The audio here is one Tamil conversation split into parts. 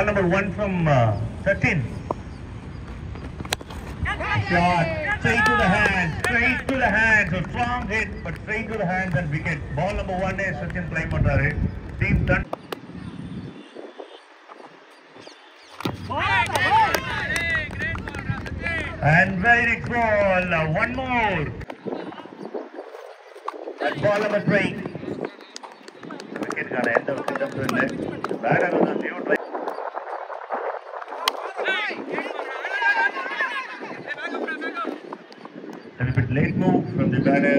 Number 1 from 13. Shot straight to the hands. So strong hit, but straight to the hands and wicket. Ball number 1 is Sachin play பண்றாரு. Team done. And very next ball, one more. And ball number 3. Wicket got end of the batter on the new try. A little bit late move from the batter.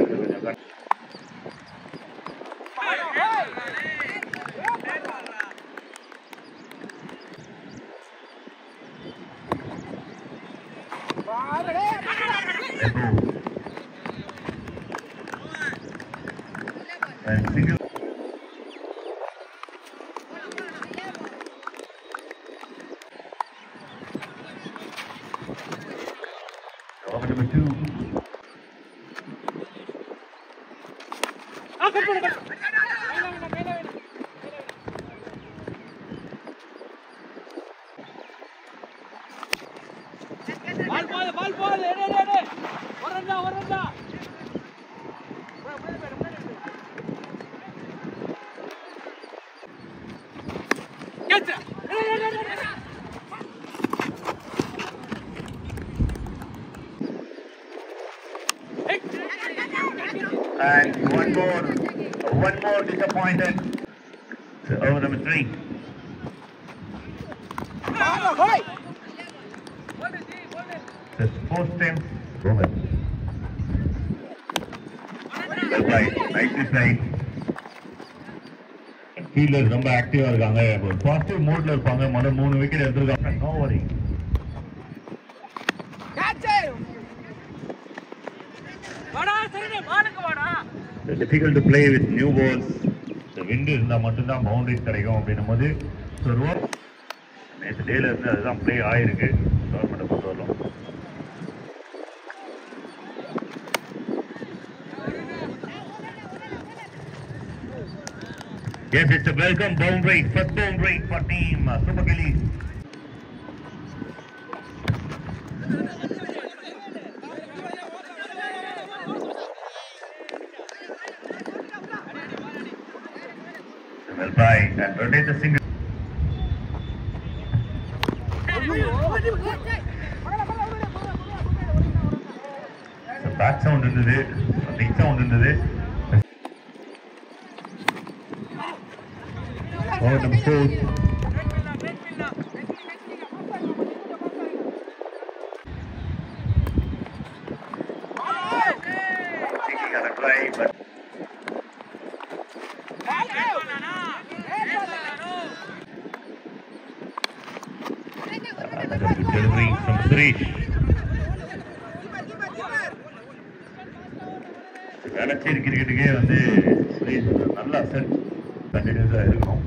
And single. Over number 2. Ball. Varanda. Get it. And one more disappointed. So over number 3. Just post him. Roman. Well played. Nicely played. Fielders ரொம்ப ஆக்டிவா இருக்காங்க. பாசிட்டிவ் மோட்ல இருப்பாங்க. முதல்ல 3 விக்கெட் எடுத்துருக்காங்க. No worry. It's difficult to play with new balls. The wind இருந்தா மட்டும் தான் பவுண்டரிஸ் கிடைக்கும் அப்படினும்போது நேற்று டேல இருந்து அதுதான் ப்ளே ஆயிருக்கு கவர்மெண்ட் பொறுத்தவரைக்கும். Yes, it's a welcome boundary, first boundary for team Super Gillies. Well played and rotate the single. So back sound இருந்தது, big sound இருந்தது. Oh, number 4. He got a try, but another good delivery from Suresh. Velachery கிரிக்கெட்டுக்கே வந்து சுரேஷ் நல்ல அசெட் கண்டினியூஸாக இருக்கும்.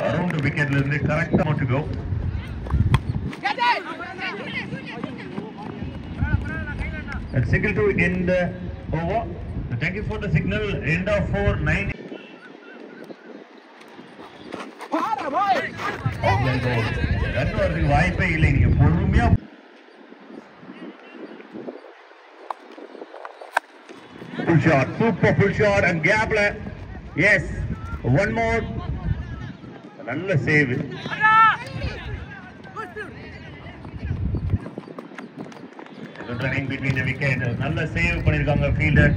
அரௌண்ட் விக்கெட்ல இருந்து கரெக்டா to go. And signal to end over. So thank you for the signal. End of 4-9. Run வரதுக்கு வாய்ப்பே இல்லை. நீங்க பொறுமையா full shot, super full shot and gapல. Yes, one more. நல்ல save. Running between the wicket. நல்ல சேவ் பண்ணிருக்காங்க fielder.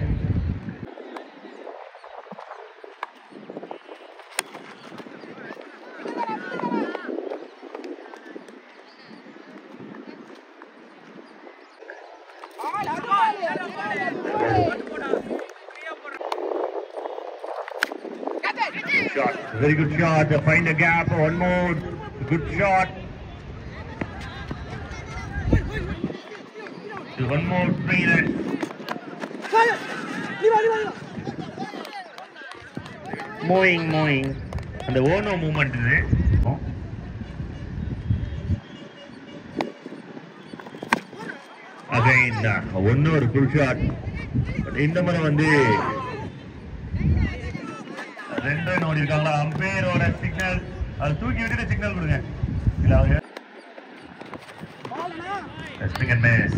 Shot. Very good shot. Find a gap. One more. Good shot. One more. 3 runs. Mowing. And the Ono movement is it. Again, one more full shot. But in the one 2 run ஓடி இருக்காங்களா? அம்பையரோட சிக்னல் அது தூக்கி விட்டுட்டு சிக்னல் கொடுங்க. இல்ல அவங்க swing and miss.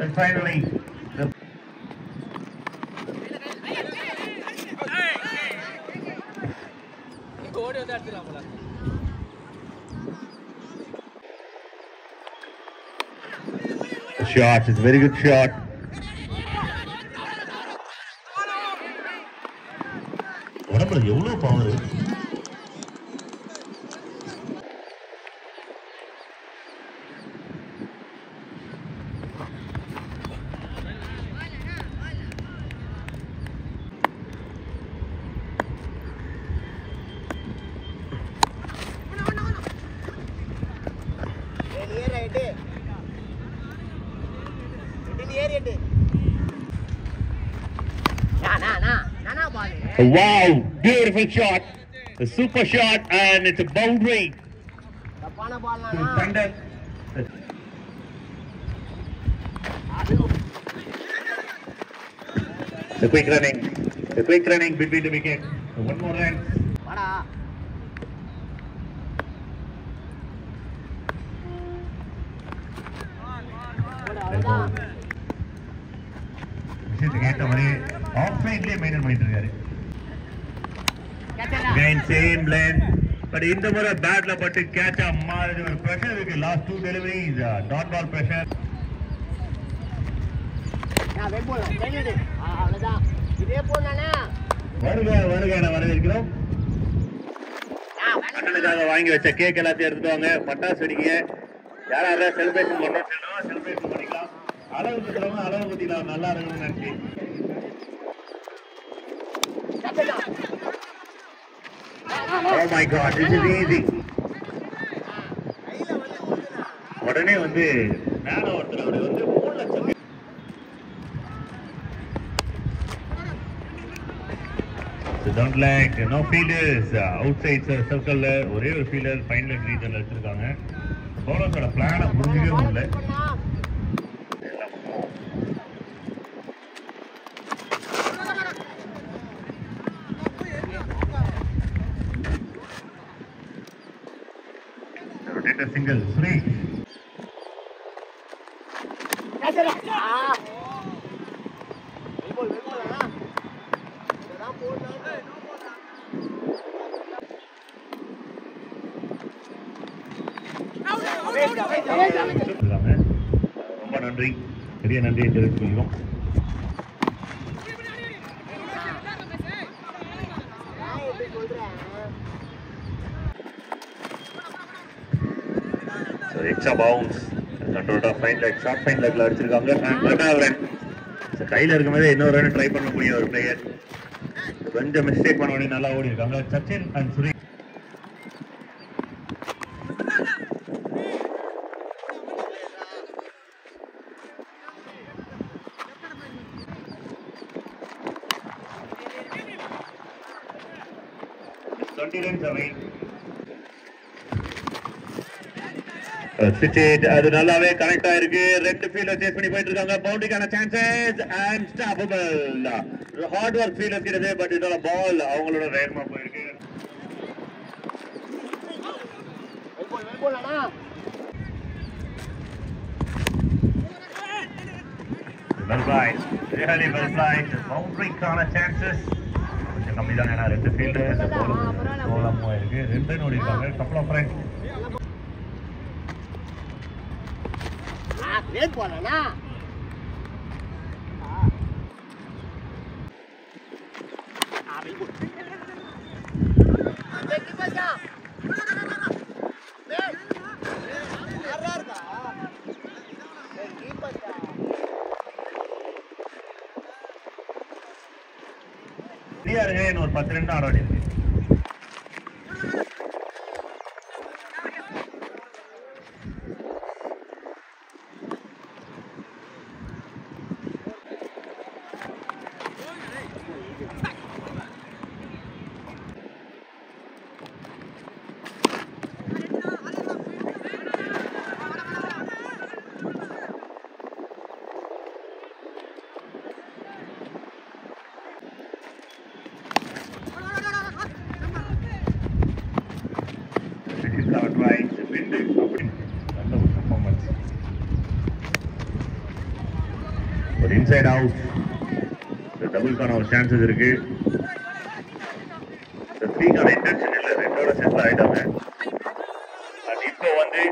And finally, the shot is a very good shot. உடம்புல எவ்வளவு power. Wow, beautiful shot, a super shot, and it's a boundary. Thunder. The quick running between the wicket. So one more run. Offside maintain பண்ணிட்டு again same length, but இந்த முறை பேட்ல பட்டு கேட்ச் மாறுது. ஒரு பிரஷர் இருக்கு. Last 2 deliveries dot ball pressure. வருக நான் வரவேற்கிறோம். அண்ணனுக்காக வாங்கி வச்ச கேக் எல்லாத்தையும் எடுத்துட்டு வாங்க. பட்டாசு வெடிங்க. யாராவது செலிப்ரேஷன் பண்ணணும் செலிப்ரேஷன் பண்ணிக்கலாம். அளவு குத்துறவங்க அளவு குத்திக்கலாம். நல்லா இருக்கணும்னு நினைச்சு. Oh my God, this is easy. உடனே வந்து மேல ஒருத்தர் அவரு வந்து 3 லட்சம். So don't like no fielders outside circle. ஒரே ஒரு ஃபீல்டர் ஃபைனல் ரீஜன்ல வச்சிருக்காங்க. பவுலர்ஸோட பிளான புரிஞ்சிக்கவே முடியல. Rotate a single, three. ரொம்ப நன்றி, பெரிய நன்றி என்று தெரிவித்துக் கொள்கிறோம். எக்ஸ்ட்ரா பவுன்ஸ் கண்ட்ரோல்டா ஃபைன் லெக் ஷார்ட் ஃபைன் லெக்ல அடிச்சிருக்காங்க. கையில இருக்கும்போது இன்னொரு ரன் ட்ரை பண்ணக்கூடிய ஒரு பிளேயர். கொஞ்சம் மிஸ்டேக் பண்ண உடனே நல்லா ஓடி இருக்காங்க. சச்சின் அண்ட் சுரேஷ். அது நல்லாவே கனெக்ட் ஆயிருக்கு. ரெண்டு ஃபீல்டர் சேஸ் பண்ணி போயிட்டு இருக்காங்க. பவுண்டரிக்கான chances and stoppable. Hard work fielder கிட்டது, பட் இதோட பால் அவங்களோட வேகமா போயிருக்கு. Well played, really well played. பவுண்டரிக்கான சான்சஸ் கொஞ்சம் கம்மி தான். ஏன்னா ரெண்டு ஃபீல்டர் கோலமா இருக்கு. ரெண்டு ஓடி இருக்காங்க. Couple of runs. லேட் போலனா ஒரு 10 ரன் ஆட வேண்டியது. Side out. டபுள்கான ஒரு சான்சஸ் இருக்கு. த்ரீக்கான இன்டென்ஷன் இல்லை, ரெண்டோட செட்டில் ஆயிட்டாங்க. அண்ட் இப்போ வந்து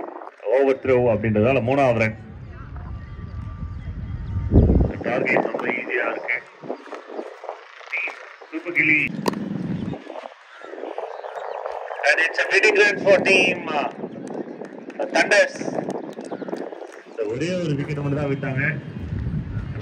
ஓவர் த்ரோ அப்படின்றதால 3வது ரன். டார்கெட் ரொம்ப ஈஸியா இருக்கு. சூப்பர் கிளி. And it's a winning run for team Thunders. ஒரே ஒரு விக்கெட் மட்டும் தான் விட்டாங்க.